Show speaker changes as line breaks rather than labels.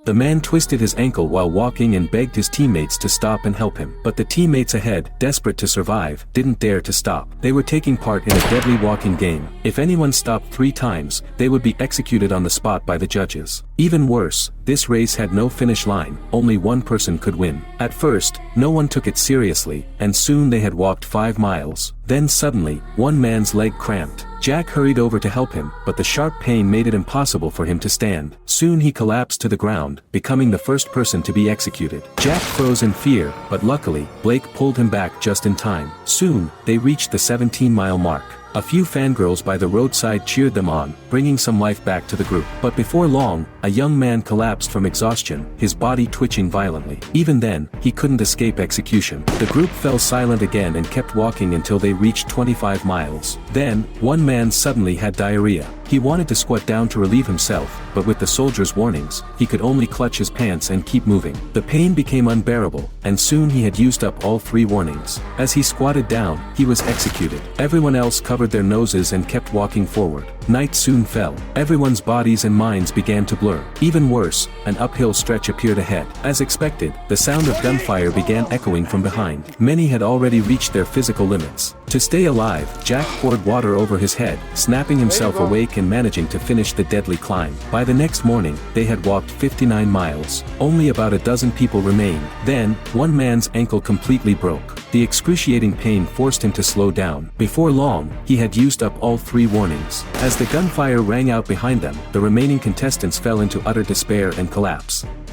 The man twisted his ankle while walking and begged his teammates to stop and help him. But the teammates ahead, desperate to survive, didn't dare to stop. They were taking part in a deadly walking game. If anyone stopped 3 times, they would be executed on the spot by the judges. Even worse, this race had no finish line, only one person could win. At first, no one took it seriously, and soon they had walked 5 miles. Then suddenly, one man's leg cramped. Jack hurried over to help him, but the sharp pain made it impossible for him to stand. Soon he collapsed to the ground, becoming the first person to be executed. Jack froze in fear, but luckily, Blake pulled him back just in time. Soon, they reached the 17-mile mark. A few fangirls by the roadside cheered them on, bringing some life back to the group. But before long, a young man collapsed from exhaustion, his body twitching violently. Even then, he couldn't escape execution. The group fell silent again and kept walking until they reached 25 miles. Then, one man suddenly had diarrhea. He wanted to squat down to relieve himself, but with the soldiers' warnings, he could only clutch his pants and keep moving. The pain became unbearable, and soon he had used up all 3 warnings. As he squatted down, he was executed. Everyone else covered their noses and kept walking forward. Night soon fell. Everyone's bodies and minds began to blur. Even worse, an uphill stretch appeared ahead. As expected, the sound of gunfire began echoing from behind. Many had already reached their physical limits. To stay alive, Jack poured water over his head, snapping himself awake and managing to finish the deadly climb. By the next morning, they had walked 59 miles. Only about a dozen people remained. Then, one man's ankle completely broke. The excruciating pain forced him to slow down. Before long, he had used up all 3 warnings. As the gunfire rang out behind them, the remaining contestants fell into utter despair and collapse.